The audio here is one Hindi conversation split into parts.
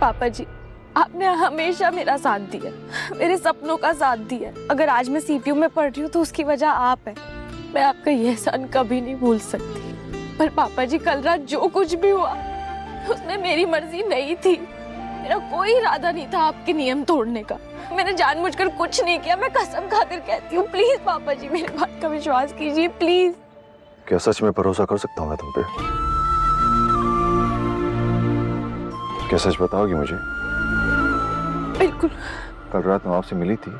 पापा जी, आपने हमेशा मेरा साथ दिया, मेरे सपनों का साथ दिया। अगर आज मैं सीपीयू में पढ़ रही हूँ तो उसकी वजह आप है। मैं आपका ये एहसान कभी नहीं भूल सकती। पर पापा जी, कल रात जो कुछ भी हुआ उसमें मेरी मर्जी नहीं थी। मेरा कोई इरादा नहीं था आपके नियम तोड़ने का। मैंने जानबूझकर कुछ नहीं किया। मैं कसम खाकर कहती हूँ, प्लीज पापा जी मेरी बात का विश्वास कीजिए, प्लीज। क्या सच में भरोसा कर सकता हूँ मैं तुम पे? क्या सच बताओगी मुझे? बिल्कुल। कल रात मैं आपसे मिली थी।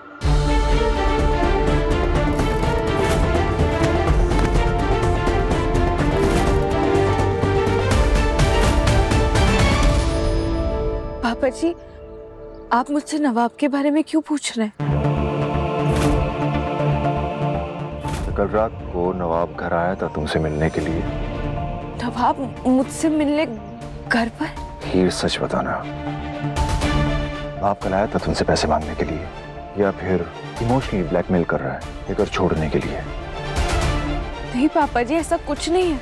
पापा जी, आप मुझसे नवाब के बारे में क्यों पूछ रहे हैं? कल रात को नवाब घर आया था तुमसे मिलने के लिए। नवाब मुझसे मिलने घर पर? हीर, सच बताना, नवाब कल आया था तुमसे पैसे मांगने के लिए या फिर इमोशनली ब्लैकमेल कर रहा है ये घर छोड़ने के लिए? नहीं पापा जी, ऐसा कुछ नहीं है।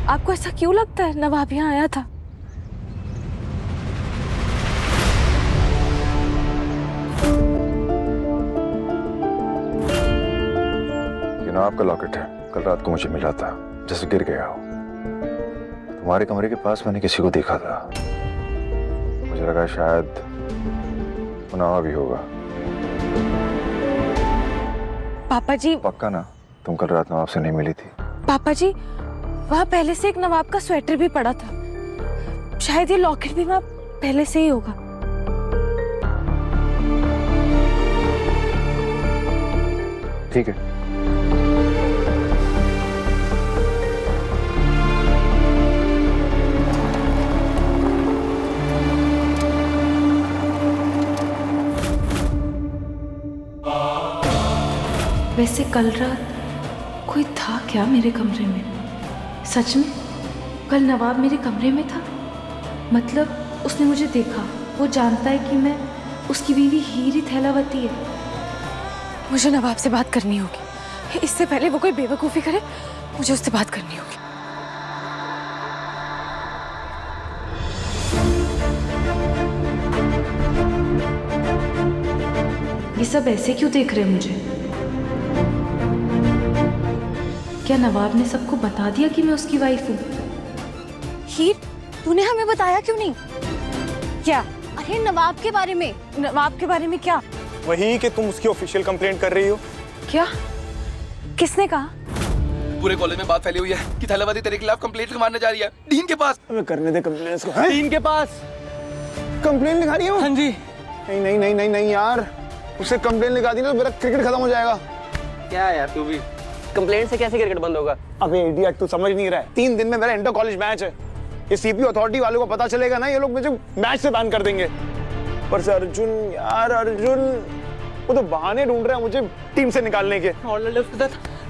आपको ऐसा क्यों लगता है नवाब यहाँ आया था? नवाब का लॉकेट है, कल रात को मुझे मिला था जैसे गिर गया हो। तुम्हारे कमरे के पास मैंने किसी को देखा था। मुझे लगा शायद वो नवाब ही होगा। पापा जी, पक्का ना तुम कल रात नवाब से नहीं मिली थी? पापा जी, वहाँ पहले से एक नवाब का स्वेटर भी पड़ा था। शायद ये लॉकेट भी वहाँ पहले से ही होगा। ठीक है। वैसे कल रात कोई था क्या मेरे कमरे में? सच में कल नवाब मेरे कमरे में था? मतलब उसने मुझे देखा, वो जानता है कि मैं उसकी बीवी हीर थैलावती है। मुझे नवाब से बात करनी होगी। इससे पहले वो कोई बेवकूफ़ी करे, मुझे उससे बात करनी होगी। ये सब ऐसे क्यों देख रहे हैं मुझे? क्या नवाब ने सबको बता दिया कि मैं उसकी वाइफ हूँ? हीर, तूने हमें बताया क्यों नहीं? क्या? अरे नवाब के बारे में। नवाब के बारे में क्या? वही कि तुम उसकी ऑफिशियल कंप्लेंट कर रही हो। क्या? किसने कहा? पूरे कॉलेज में बात फैली हुई है कि थैलावती तेरे खिलाफ कंप्लेंट मारने जा रही है डीन के पास। हमें करने दे कंप्लेन इसको। डीन के पास कंप्लेन लिखा रही है वो? हाँ जी। नहीं नहीं नहीं नहीं नहीं यार, उससे कंप्लेन लिखा दी ना तो मेरा क्रिकेट खत्म हो जाएगा। क्या यार, तू भी कंप्लेंट से कैसे क्रिकेट बंद होगा? अबे इडियट, तू समझ नहीं रहा है। 3 दिन में मेरा इंटर कॉलेज मैच है। ये सीपीयू अथॉरिटी वालों को पता चलेगा ना, ये लोग मुझे मैच से बैन कर देंगे। पर से अर्जुन, यार अर्जुन, वो तो बहाने ढूंढ रहा है मुझे टीम से निकालने के।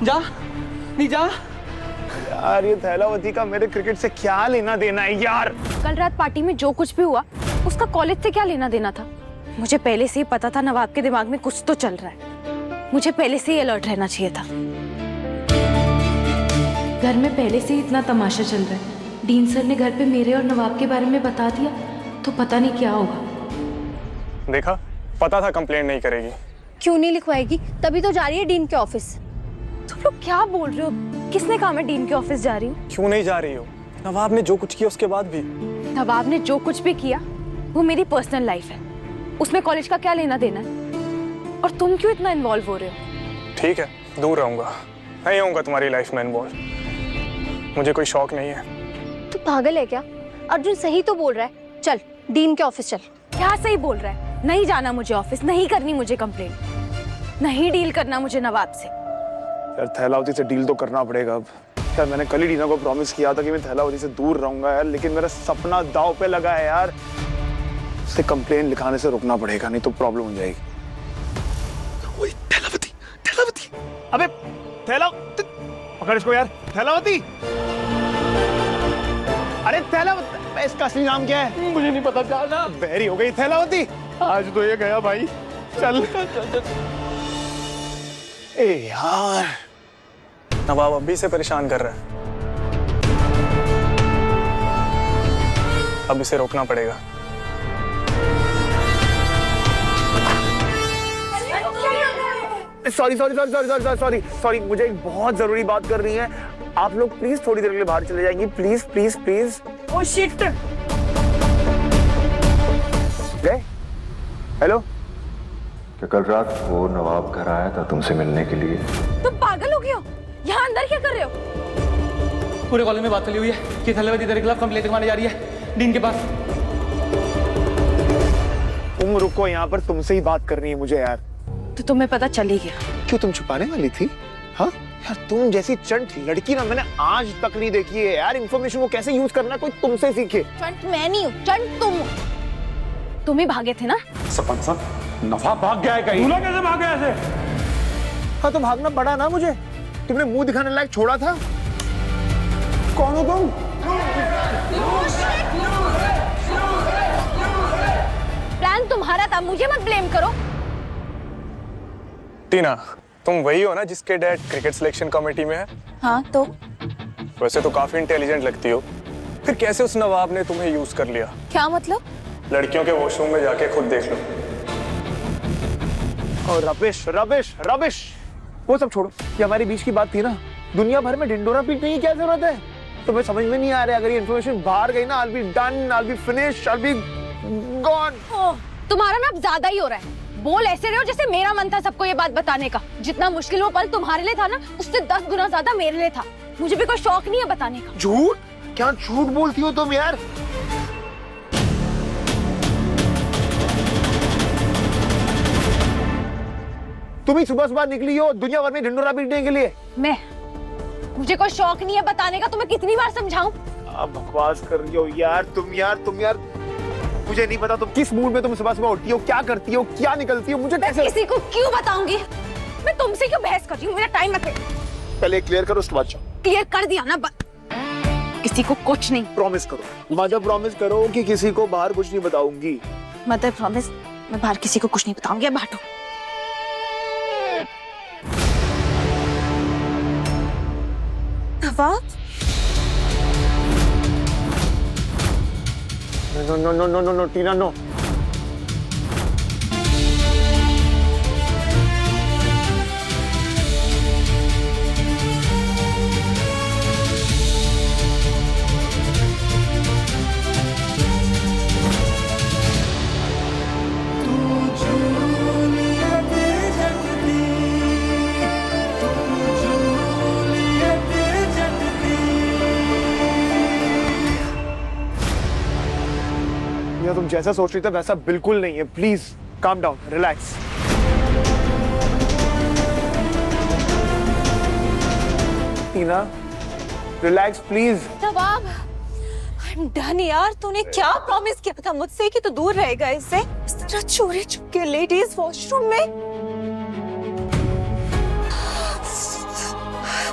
जा नहीं जा यार ये थैलावती का मेरे क्रिकेट से क्या लेना देना है यार? कल रात पार्टी में जो कुछ भी हुआ उसका कॉलेज से क्या लेना देना था? मुझे पहले से ही पता था नवाब के दिमाग में कुछ तो चल रहा है। मुझे पहले से ही अलर्ट रहना चाहिए था। घर में पहले से ही इतना तमाशा चल रहा है। डीन सर ने घर पे मेरे और नवाब के बारे में बता दिया तो पता नहीं क्या होगा। देखा, पता था कंप्लेंट नहीं करेगी। क्यों नहीं लिखवाएगी? तभी तो जा रही है डीन के ऑफिस। तुम लोग क्या बोल रहे हो? किसने कहा मैं डीन के ऑफिस जा रही हूँ? क्यों नहीं जा रही हो? नवाब ने जो कुछ किया उसके बाद भी। नवाब ने जो कुछ भी किया वो मेरी पर्सनल लाइफ है, उसमें कॉलेज का क्या लेना देना है? और तुम क्यों इतना इन्वॉल्व हो रहे हो? ठीक है, दूर रहूंगा, नहीं होऊंगा तुम्हारी लाइफ में इन्वॉल्व। मुझे कोई शौक नहीं है। तू पागल है क्या? अर्जुन सही तो बोल रहा है। चल डीन के ऑफिस चल। क्या सही बोल रहा है? नहीं जाना मुझे ऑफिस, नहीं करनी मुझे कंप्लेंट, नहीं डील करना मुझे नवाब से। यार थैलावती से डील तो करना पड़ेगा अब। यार मैंने कल ही डीना को प्रॉमिस किया था कि मैं थैलावती से दूर रहूंगा यार, लेकिन मेरा सपना दांव पे लगा है यार। उससे कंप्लेन लिखाने से रुकना पड़ेगा, नहीं तो प्रॉब्लम हो जाएगी। ओए थैलावती, थैलावती। अबे थैलावती, पकड़ इसको यार। थैलावती, अरे थैलावती, इसका असली नाम क्या है? मुझे नहीं पता। जाना बहरी हो गई थैलावती। आज तो ये गया भाई। चल ए यार, नवाब अभी से परेशान कर रहा है। अब इसे रोकना पड़ेगा। Sorry sorry sorry sorry sorry sorry sorry, मुझे एक बहुत जरूरी बात कर रही है। आप लोग प्लीज थोड़ी देर के लिए बाहर चले जाएंगे, please please please. Oh shit. Hello, कि कल रात को नवाब घर आया था तुमसे मिलने के लिए? तुम पागल हो गए हो? यहाँ अंदर क्या कर रहे हो? पूरे कॉलेज में बात फैली हुई है कि थैलावती तेरे खिलाफ कंप्लेंट लिखवाने जा रही है डीन के पास। तुम रुको, यहाँ पर तुमसे ही बात करनी है मुझे यार। तो तुम्हें पता चल ही गया। क्यों, तुम छुपाने वाली थी? हाँ यार, तुम जैसी चंट लड़की ना मैंने आज तक नहीं देखी है यार। इन्फॉर्मेशन को कैसे यूज करना कोई तुमसे सीखे। चंट मैं नहीं हूँ, चंट तुम ही भागे थे ना। सरपंच साहब, नवाब भाग गया है कहीं। दूल्हा कैसे भाग गया ऐसे? हाँ तो भागना पड़ा ना मुझे, तुमने मुंह दिखाने लायक छोड़ा था। कौन हो तुम? प्लान तुम्हारा था, मुझे मत ब्लेम करो। टीना, तुम वही हो ना जिसके डैड क्रिकेट सिलेक्शन कमेटी में है? हाँ तो वैसे तो काफी इंटेलिजेंट लगती हो, फिर कैसे उस नवाब ने तुम्हें यूज कर लिया? क्या मतलब? लड़कियों के वॉशरूम में जाके खुद देख लो। और रबिश रबिश रबिश, वो सब छोड़ो, ये हमारी बीच की बात थी ना। दुनिया भर में ढिंडोरा पीटने की क्या जरूरत है? तो मैं समझ में नहीं आ रहा, अगर ये इन्फॉर्मेशन बाहर गई ना, I'll be done, I'll be finished, I'll be gone। तुम्हारा ना अब ज्यादा ही हो रहा है। बोल ऐसे रहे हो जैसे मेरा मन था सबको ये बात बताने का। जितना मुश्किल वो पल तुम्हारे लिए था ना, उससे 10 गुना ज्यादा मेरे लिए था। मुझे भी कोई शौक नहीं है बताने का। झूठ? क्या झूठ बोलती हो तुम यार? तुम ही सुबह सुबह निकली हो दुनिया भर में ढिंडोरा पीटने के लिए। मुझे कोई शौक नहीं है बताने का, तुम्हें कितनी बार समझाऊं? आप बकवास कर रही हो यार, तुम यार। मुझे नहीं पता तुम किस मूड में तुम सुबह सुबह उठती हो, क्या करती हो, क्या निकलती हो, मुझे कैसे? किसी को क्यों बताऊंगी? मैं तुमसे क्यों बहस कर रही हूँ? मेरा टाइम मत ले। पहले क्लियर करो, उसके बाद जाओ। क्लियर कर दिया ना, किसी को कुछ नहीं। प्रॉमिस करो, मदर प्रॉमिस करो कि किसी को बाहर कुछ नहीं बताऊंगी। मदर प्रॉमिस, मैं बाहर किसी को कुछ नहीं बताऊंगी। अब बांटो। नवाब, नो टीना, नो। तुम जैसा सोच रही थे वैसा बिल्कुल नहीं है। Please calm down, relax. Tina, relax please. Nawab, I'm done यार। तूने क्या प्रॉमिस किया था मुझसे कि तू दूर रहेगा इससे? इस तरह चोरी छुपके लेडीज वॉशरूम में?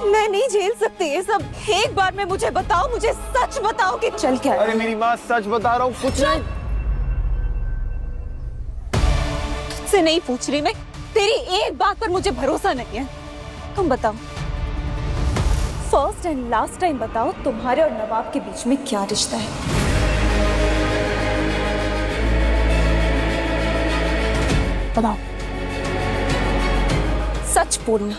मैं नहीं झेल सकती ये सब। एक बार में मुझे बताओ, मुझे सच बताओ कि चल क्या है। अरे मेरी माँ, सच बता रहा हूँ, कुछ नहीं। तुझसे नहीं पूछ रही मैं, तेरी एक बात पर मुझे भरोसा नहीं है। तुम बताओ, फर्स्ट एंड लास्ट टाइम बताओ, तुम्हारे और नवाब के बीच में क्या रिश्ता है? बताओ, सच बोलना।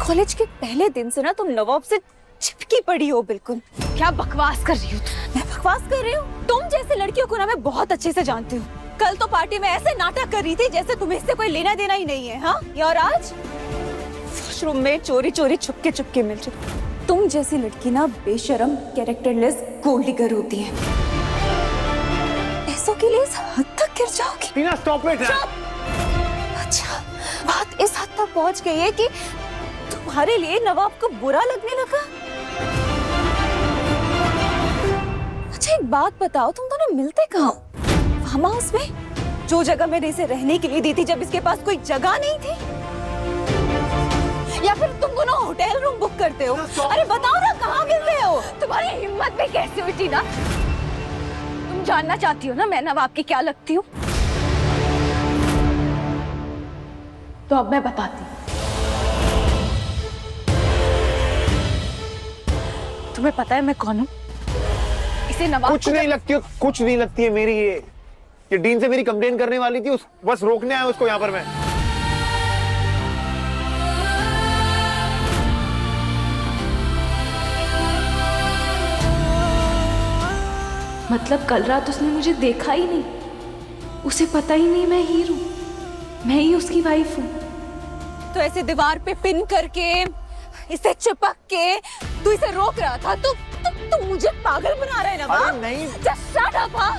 कॉलेज के पहले दिन से ना तुम नवाब से चिपकी पड़ी हो बिल्कुल। क्या बकवास कर रही हो तुम? मैं बकवास कर रही हूँ? तुम जैसे लड़कियों को ना मैं बहुत अच्छे से जानती हूँ। कल तो पार्टी में ऐसे नाटक कर रही थी जैसे तुम्हें इससे कोई लेना देना ही नहीं है। हाँ, और आज वॉशरूम में चोरी चोरी छुपके मिल रही। तुम जैसी लड़की ना बेशरम, कैरेक्टरलेस गोल्ड डिगर होती है। पैसों के लिए इस हद तक गिर जाओगी? टीना, स्टॉप इट। अच्छा, बात इस हद तक पहुंच गई है कि तुम्हारे लिए नवाब को बुरा लगने लगा? अच्छा एक बात बताओ, तुम दोनों मिलते कहाँ? फार्म हाउस में, जो जगह मैंने इसे रहने के लिए दी थी जब इसके पास कोई जगह नहीं थी? या फिर तुम दोनों होटल रूम बुक करते हो? अरे बताओ ना, कहाँ मिलते हो? तुम्हारी हिम्मत भी कैसे हुई टीना? तुम जानना चाहती हो ना मैं नवाब की क्या लगती हूँ? तो अब मैं बताती हूँ। तुम्हें पता है मैं कौन हूँ? इसे नवाब कुछ नहीं लगती हो, कुछ नहीं लगती है मेरी। ये डीन से मेरी कंप्लेन करने वाली थी, बस रोकने आया उसको यहाँ पर मैं। मतलब कल रात उसने मुझे देखा ही नहीं, उसे पता ही नहीं मैं हीर हूँ, मैं ही उसकी वाइफ हूँ। तो ऐसे दीवार पे पिन करके, इसे चिपक के तू इसे रोक रहा था। तू मुझे पागल बना रहा है नवाब। अरे नहीं। Just shut up, हाँ?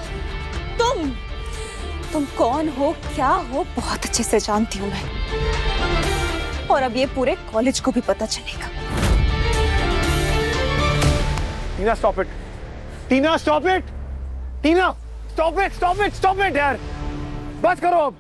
तुम कौन हो, क्या हो, बहुत अच्छे से जानती हूँ मैं। और अब ये पूरे कॉलेज को भी पता चलेगा। Tina stop it, Tina stop it, Tina stop it, stop it, stop it यार, बस करो अब।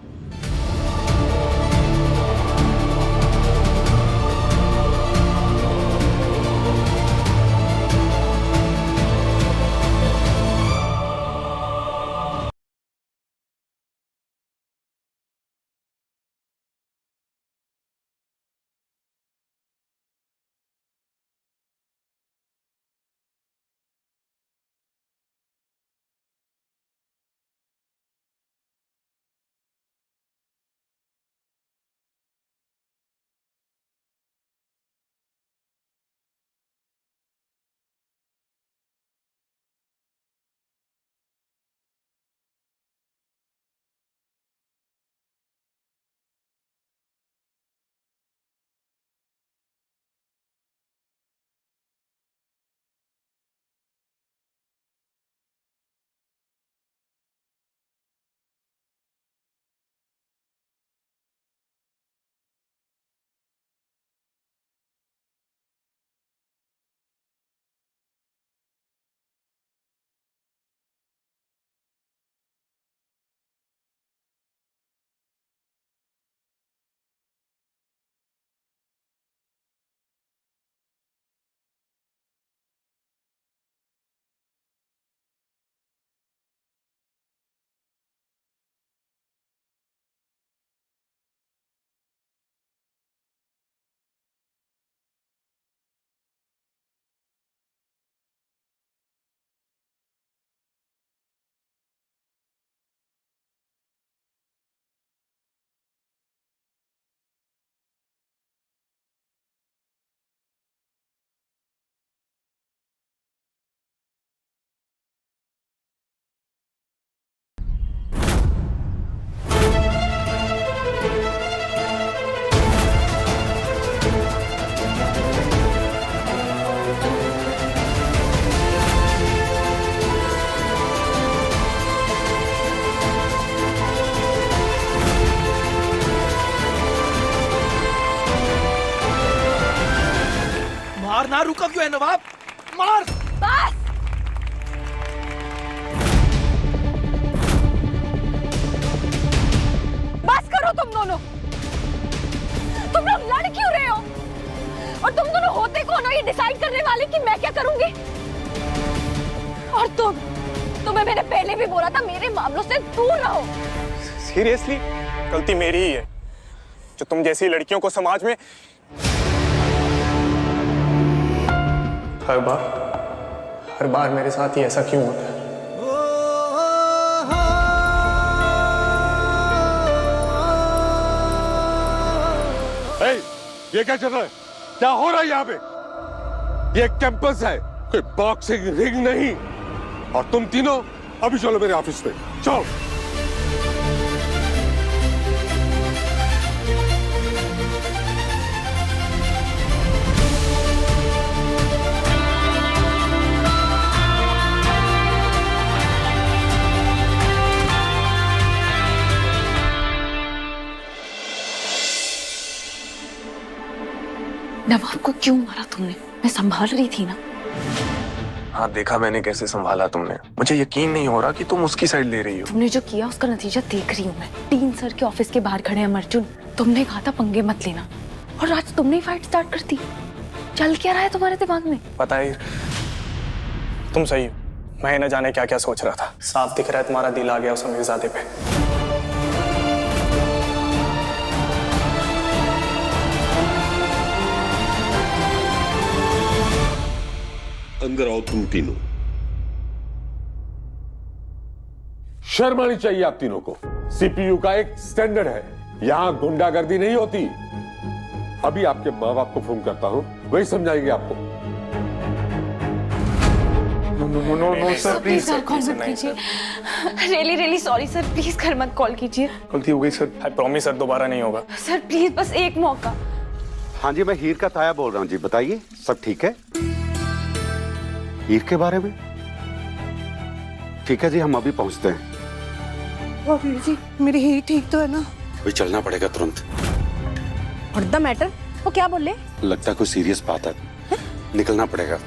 मारना रुका क्यों है नवाब? मार! बस! बस करो तुम दोनों। तुम लोग लड़ क्यों रहे हो? और तुम दोनों होते कौन हो ये डिसाइड करने वाले कि मैं क्या करूंगी? और तुम्हें मैंने पहले भी बोला था मेरे मामलों से दूर रहो। सीरियसली गलती मेरी ही है जो तुम जैसी लड़कियों को समाज में हर बार मेरे साथ ही ऐसा क्यों होता है? ये क्या चल रहा है? क्या हो रहा है यहाँ पे? ये कैंपस है, कोई बॉक्सिंग रिंग नहीं। और तुम तीनों अभी चलो मेरे ऑफिस में, चलो। नवाब को क्यों मारा तुमने? मैं संभाल रही थी ना। हाँ देखा मैंने कैसे संभाला तुमने। मुझे यकीन नहीं हो रहा कि तुम उसकी साइड ले रही हो। तुमने जो किया उसका नतीजा देख रही हूँ मैं। डीन सर के ऑफिस के बाहर खड़े हैं अर्जुन। तुमने कहा था पंगे मत लेना और आज तुमने ही फाइट स्टार्ट कर दी। चल क्या रहा है तुम्हारे दिमाग में? पता है तुम सही हो, मैं न जाने क्या क्या सोच रहा था। साफ दिख रहा है तुम्हारा दिल आ गया उस अमीरजादे पे। अंदर आओ तुम तीनों। शर्म आनी चाहिए आप तीनों को। सीपीयू का एक स्टैंडर्ड है, यहां गुंडागर्दी नहीं होती। अभी आपके माँ बाप को फोन करता हूं, वही समझाएंगे आपको। No sir please sir call मत कीजिए। Really really sorry sir, please घर मत कॉल कीजिए। गलती हो गई सर, आई प्रॉमिस सर दोबारा नहीं होगा। सर प्लीज बस एक मौका। हाँ जी, मैं हीर का ताया बोल रहा हूँ जी, बताइए सब ठीक है? हीर के बारे में? ठीक है जी, हम अभी पहुंचते हैं। वीर जी मेरी हीर ठीक तो है ना? अभी चलना पड़ेगा तुरंत। और द मैटर, वो क्या बोले? लगता है कोई सीरियस बात है, निकलना पड़ेगा।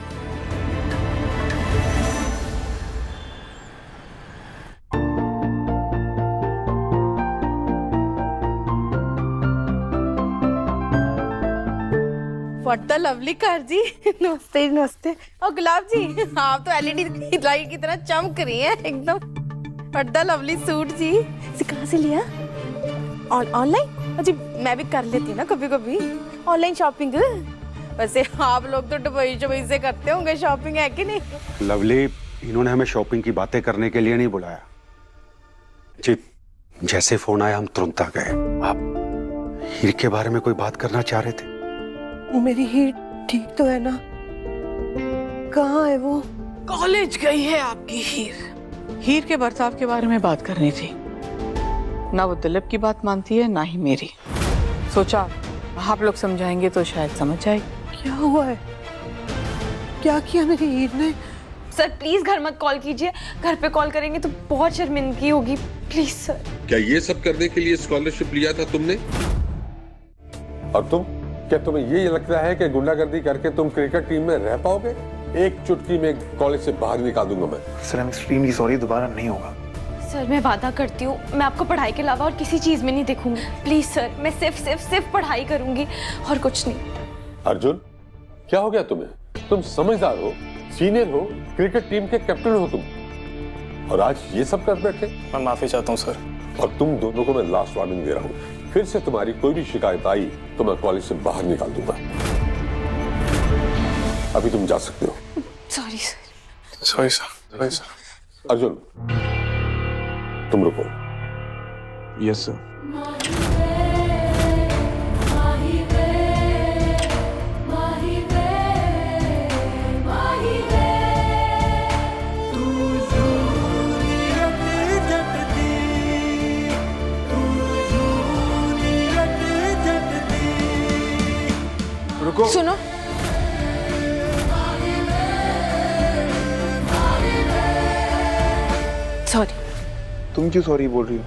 व्हाट द लवली कार जी। नमस्ते नमस्ते। और गुलाब जी आप तो एलईडी की लाइट की तरह चमक रही हैं एकदम। व्हाट द लवली सूट जी। इसे कहाँ से लिया? ऑनलाइन? जी मैं भी कर लेती हूँ ना कभी कभी ऑनलाइन शॉपिंग। वैसे आप लोग तो दुबई से करते होंगे शॉपिंग, है कि नहीं? लवली, इन्होंने हमें शॉपिंग की बातें करने के लिए नहीं बुलाया जी। जैसे फोन आया हम तुरंत आ गए। आप हीर के बारे में कोई बात करना चाह रहे थे? मेरी हीर ठीक तो है ना? कहाँ है वो? कॉलेज गई है आपकी हीर। हीर के बर्ताव के बारे में बात करनी थी। ना वो दिलीप की बात मानती है ना ही मेरी। सोचा आप लोग समझाएंगे तो शायद समझ जाएगी। क्या हुआ है? क्या किया मेरी हीर ने? सर प्लीज घर मत कॉल कीजिए, घर पे कॉल करेंगे तो बहुत शर्मिंदगी होगी। Please sir. क्या ये सब करने के लिए स्कॉलरशिप लिया था तुमने? और तुम, क्या तुम्हें ये लगता है कि गुंडागर्दी करके तुम क्रिकेट टीम में रह पाओगे? एक चुटकी में कॉलेज से बाहर निकाल दूंगा मैं। Sir I am extremely sorry, दोबारा नहीं होगा। सर मैं वादा करती हूँ मैं आपको पढ़ाई के अलावा और किसी चीज में नहीं देखूंगी। प्लीज सर, मैं सिर्फ पढ़ाई करूंगी और कुछ नहीं। अर्जुन, क्या हो गया तुम्हें? तुम समझदार हो, सीनियर हो, क्रिकेट टीम के कैप्टन हो तुम, और आज ये सब कर बैठे। मैं माफी चाहता हूँ सर। और तुम दोनों को मैं लास्ट वार्निंग दे रहा हूँ, फिर से तुम्हारी कोई भी शिकायत आई तो मैं कॉलेज से बाहर निकाल दूंगा। अभी तुम जा सकते हो। Sorry sir. Sorry sir. Arjun तुम रुको। Yes sir. रुको। सुनो, सॉरी। तुम क्यों सॉरी बोल रही हो?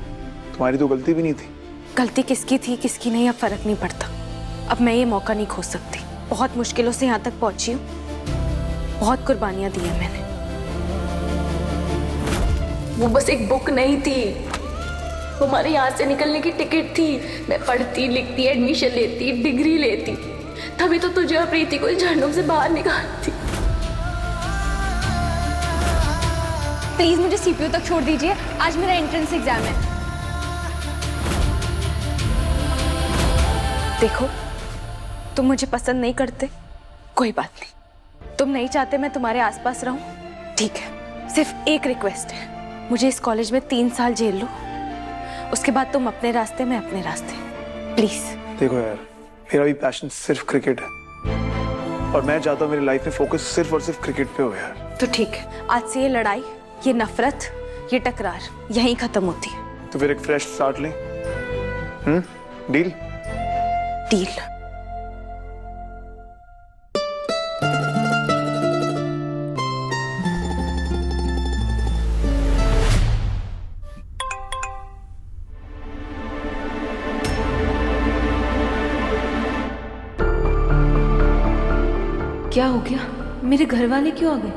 तुम्हारी तो गलती भी नहीं थी। गलती किसकी थी किसकी नहीं अब फर्क नहीं पड़ता। अब मैं ये मौका नहीं खो सकती। बहुत मुश्किलों से यहाँ तक पहुंची हूँ, बहुत कुर्बानियां दी हैं मैंने। वो बस एक बुक नहीं थी, वो हमारे यहाँ से निकलने की टिकट थी। मैं पढ़ती लिखती एडमिशन लेती डिग्री लेती, तभी तो तुझे और प्रीति को इस झंडों से बाहर निकालती। प्लीज मुझे सीपीयू तक छोड़ दीजिए, आज मेरा एंट्रेंस एग्जाम है। देखो तुम मुझे पसंद नहीं करते, कोई बात नहीं। तुम नहीं चाहते मैं तुम्हारे आसपास रहूं, ठीक है। सिर्फ एक रिक्वेस्ट है, मुझे इस कॉलेज में 3 साल झेल लो, उसके बाद तुम अपने रास्ते में अपने रास्ते, प्लीज। देखो यार, मेरा भी पैशन सिर्फ क्रिकेट है और मैं चाहता हूँ मेरी लाइफ में फोकस सिर्फ और सिर्फ क्रिकेट पे हो यार। तो ठीक है, आज से ये लड़ाई, ये नफरत, ये टकरार यहीं खत्म होती है। तो फिर एक फ्रेश स्टार्ट लें। डील? डील। क्या हो गया? मेरे घर वाले क्यों आ गए?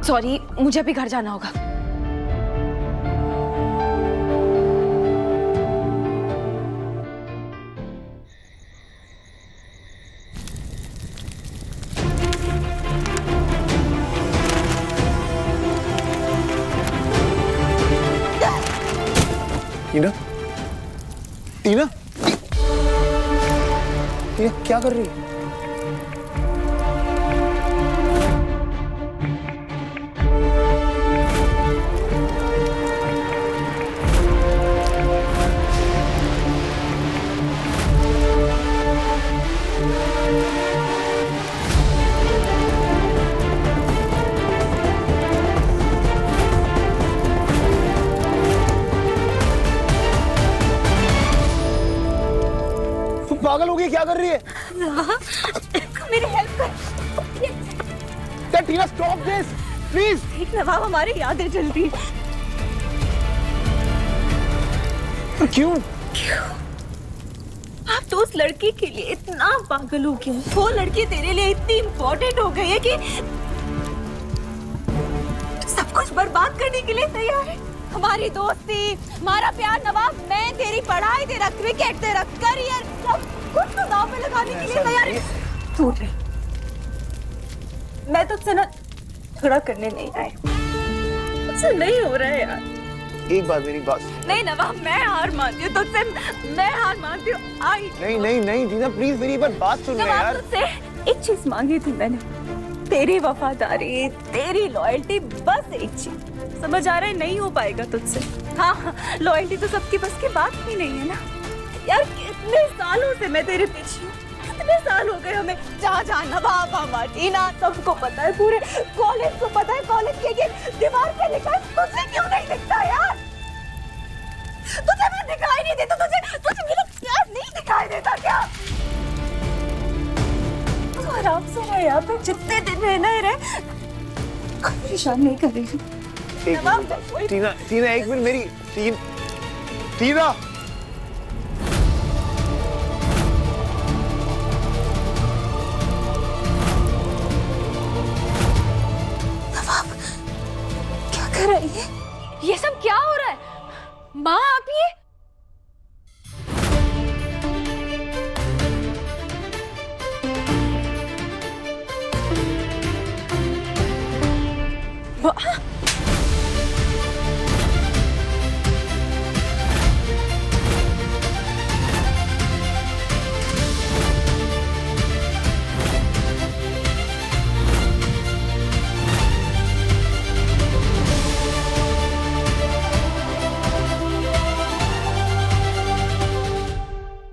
सॉरी, मुझे अभी घर जाना होगा। टीना, टीना, टीना क्या कर रही है? क्या कर रही है? मेरी हेल्प कर। टीना स्टॉप दिस प्लीज। ठीक नवाब, हमारी यादें जलती हैं। क्यों? आप तो उस लड़की के लिए इतना पागल हो गए, वो लड़की तेरे लिए इतनी इम्पोर्टेंट हो गई है कि सब कुछ बर्बाद करने के लिए तैयार है। हमारी दोस्ती, हमारा प्यार नवाब, मैं तेरी पढ़ाई, तेरा क्रिकेट, तेरा करियर, सब कुछ तो दांव पे लगाने के लिए तैयार है। तू नहीं, मैं तुझसे ना झगड़ा करने नहीं आई, मुझसे नहीं हो रहा है यार। एक बार मेरी बात। नहीं नवाब, मैं हार मानती हूँ तुझसे, मैं हार मानती हूँ। नहीं टीना प्लीज मेरी एक बार बात सुन यार। तुझसे एक चीज मांगी थी मैंने, तेरी वफादारी, तेरी लॉयल्टी, बस एक चीज। समझ आ रहा है नहीं हो पाएगा तुझसे। हाँ, लॉयल्टी तो सबकी बस की बात भी नहीं है ना यार। कितने सालों से मैं तेरे पीछे हूँ, कितने साल हो गए हमें। जहाँ जहाँ नवाब, टीना, सबको पता है, पूरे कॉलेज को पता है, कॉलेज के दीवार पे लिखा है। तुझे क्यों नहीं दिखता यार? तुझे मैं दिखाई नहीं देता? तुझे मेरा प्यार नहीं दिखाई देता क्या? तू आराम से रह यहाँ पे, जितने दिन रहना है रह, कोई परेशान नहीं करेगी। टीना एक मिनट मेरी टीना। कर रही है? ये सब क्या हो रहा है? माँ आप ये